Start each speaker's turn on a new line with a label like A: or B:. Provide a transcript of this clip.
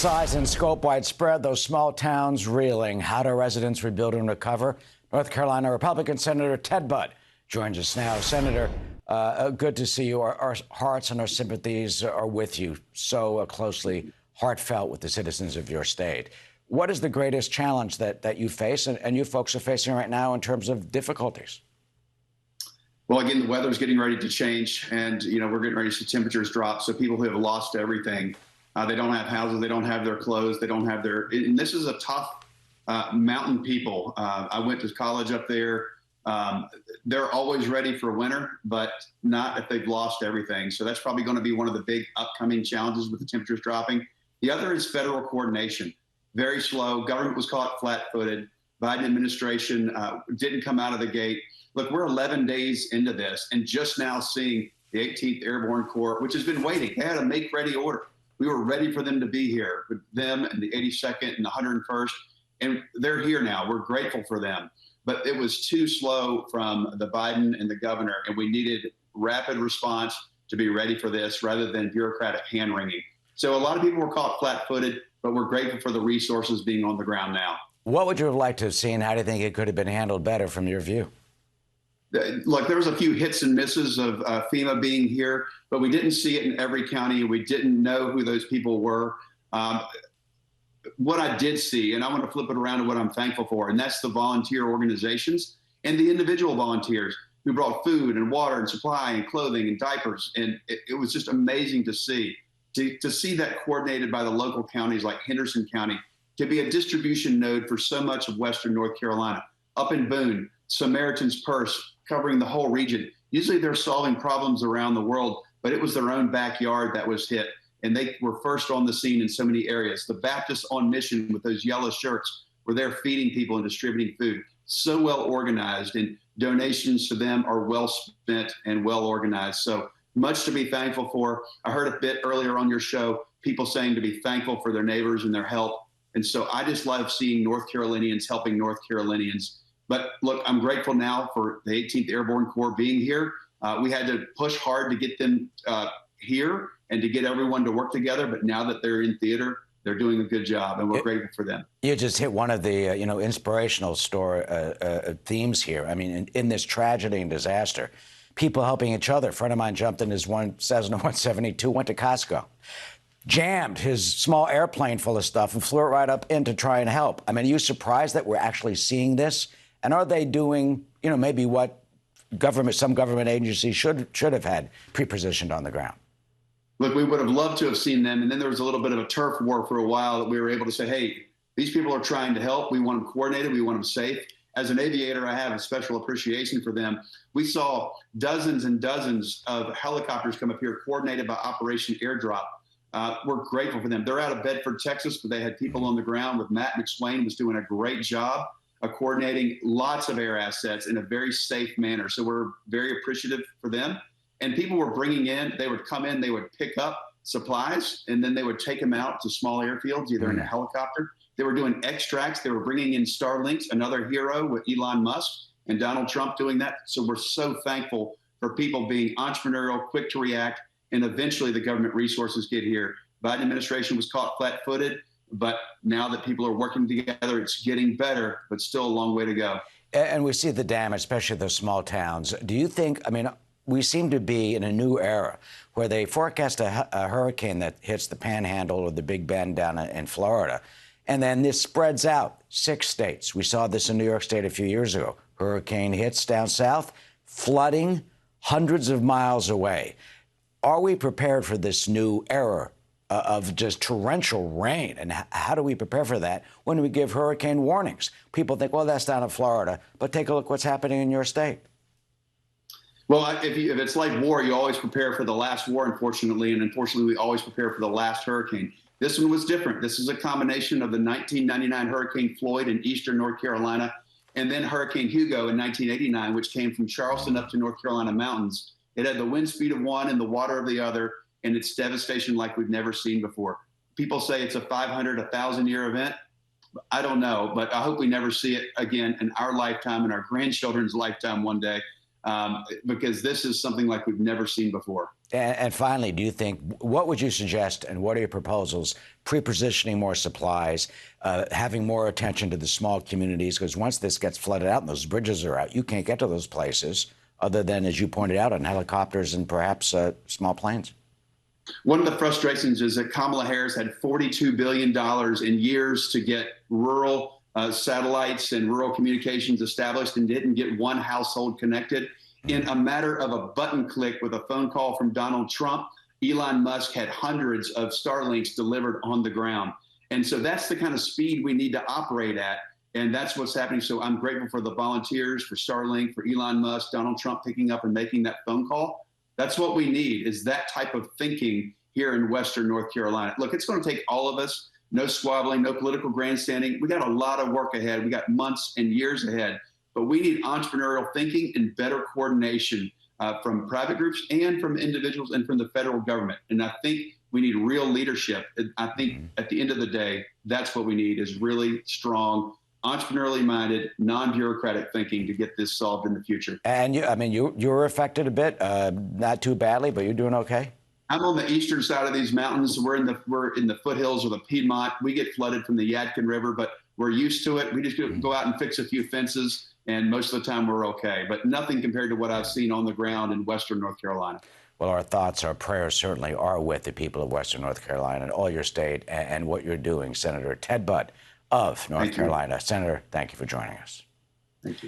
A: Size and scope widespread, those small towns reeling. How do residents rebuild and recover? North Carolina Republican Senator Ted Budd joins us now. Senator, good to see you. Our hearts and our sympathies are with you, so closely heartfelt with the citizens of your state. What is the greatest challenge that you face and you folks are facing right now in terms of difficulties?
B: Well, again, the weather's getting ready to change, and we're getting ready to see temperatures drop. So people who have lost everything, they don't have houses, they don't have their clothes, they don't have their. And this is a tough mountain people. I went to college up there. They're always ready for winter, but not if they've lost everything. So that's probably going to be one of the big upcoming challenges with the temperatures dropping. The other is federal coordination. Very slow. Government was caught flat-footed. Biden administration didn't come out of the gate. Look, we're 11 days into this, and just now seeing the 18th Airborne Corps, which has been waiting. They had a make-ready order. We were ready for them to be here, with them and the 82nd and the 101st, and they're here now. We're grateful for them. But it was too slow from the Biden and the governor, and we needed rapid response to be ready for this rather than bureaucratic hand-wringing. So a lot of people were caught flat-footed, but we're grateful for the resources being on the ground now.
A: What would you have liked to have seen? How do you think it could have been handled better from your view?
B: Look, there was a few hits and misses of FEMA being here, but we didn't see it in every county. We didn't know who those people were. What I did see, and I want to flip it around to what I'm thankful for, and that's the volunteer organizations and the individual volunteers who brought food and water and supply and clothing and diapers. And it was just amazing to see. To see that coordinated by the local counties like Henderson County, to be a distribution node for so much of Western North Carolina. Up in Boone, Samaritan's Purse, covering the whole region. Usually they're solving problems around the world, but it was their own backyard that was hit. And they were first on the scene in so many areas. The Baptists on mission with those yellow shirts were there feeding people and distributing food. So well organized, and donations to them are well spent and well organized. So much to be thankful for. I heard a bit earlier on your show, people saying to be thankful for their neighbors and their help. And so I just love seeing North Carolinians helping North Carolinians. But look, I'm grateful now for the 18th Airborne Corps being here. We had to push hard to get them here and to get everyone to work together. But now that they're in theater, they're doing a good job, and we're grateful for them. You
A: just hit one of the inspirational themes here. I mean, in this tragedy and disaster, people helping each other. A friend of mine jumped in his Cessna 172, went to Costco, jammed his small airplane full of stuff and flew it right up in to try and help. I mean, are you surprised that we're actually seeing this? And are they doing, maybe what some government agencies should have had pre-positioned on the ground?
B: Look, we would have loved to have seen them. And then there was a little bit of a turf war for a while that we were able to say, hey, these people are trying to help. We want them coordinated. We want them safe. As an aviator, I have a special appreciation for them. We saw dozens and dozens of helicopters come up here coordinated by Operation Airdrop. We're grateful for them. They're out of Bedford, Texas, but they had people on the ground with Matt McSwain, was doing a great job of coordinating lots of air assets in a very safe manner. So we're very appreciative for them. And people were bringing in, they would come in, they would pick up supplies, and then they would take them out to small airfields, either in a helicopter. They were doing extracts. They were bringing in Starlinks, another hero with Elon Musk and Donald Trump doing that. So we're so thankful for people being entrepreneurial, quick to react, and eventually the government resources get here. Biden administration was caught flat-footed, but now that people are working together, it's getting better, but still a long way to go.
A: And we see the damage, especially those small towns. Do you think, we seem to be in a new era where they forecast a hurricane that hits the Panhandle or the Big Bend down in Florida, and then this spreads out 6 states. We saw this in New York State a few years ago. Hurricane hits down south, flooding hundreds of miles away. Are we prepared for this new era of just torrential rain? And how do we prepare for that when we give hurricane warnings? People think, well, that's down in Florida, but take a look what's happening in your state.
B: Well, if it's like war, you always prepare for the last war, unfortunately, and unfortunately, we always prepare for the last hurricane. This one was different. This is a combination of the 1999 Hurricane Floyd in eastern North Carolina, and then Hurricane Hugo in 1989, which came from Charleston up to North Carolina mountains. It had the wind speed of one and the water of the other, and it's devastation like we've never seen before. People say it's a 500, 1,000-year event. I don't know, but I hope we never see it again in our lifetime and our grandchildren's lifetime one day. because this is something like we've never seen before.
A: And finally, do you think, what would you suggest and what are your proposals? Pre-positioning more supplies, having more attention to the small communities, because once this gets flooded out and those bridges are out, you can't get to those places other than, as you pointed out, on helicopters and perhaps small planes.
B: One of the frustrations is that Kamala Harris had $42 billion in years to get rural satellites and rural communications established and didn't get one household connected. In a matter of a button click with a phone call from Donald Trump, Elon Musk had hundreds of Starlinks delivered on the ground. And so that's the kind of speed we need to operate at. And that's what's happening. So I'm grateful for the volunteers, for Starlink, for Elon Musk, Donald Trump picking up and making that phone call. That's what we need, is that type of thinking here in Western North Carolina. Look, it's going to take all of us. No squabbling, no political grandstanding. We got a lot of work ahead. We got months and years ahead. But we need entrepreneurial thinking and better coordination from private groups and from individuals and from the federal government. And I think we need real leadership. I think at the end of the day, that's what we need, is really strong, entrepreneurially minded, non-bureaucratic thinking to get this solved in the future.
A: And you were affected a bit, not too badly, but you're doing okay?
B: I'm on the eastern side of these mountains. We're in the foothills of the Piedmont. We get flooded from the Yadkin River, but we're used to it. We just go out and fix a few fences, and most of the time we're okay. But nothing compared to what I've seen on the ground in Western North Carolina.
A: Well, our thoughts, our prayers certainly are with the people of Western North Carolina and all your state and what you're doing. Senator Ted Budd of North Carolina. Senator, thank you for joining us.
B: Thank you.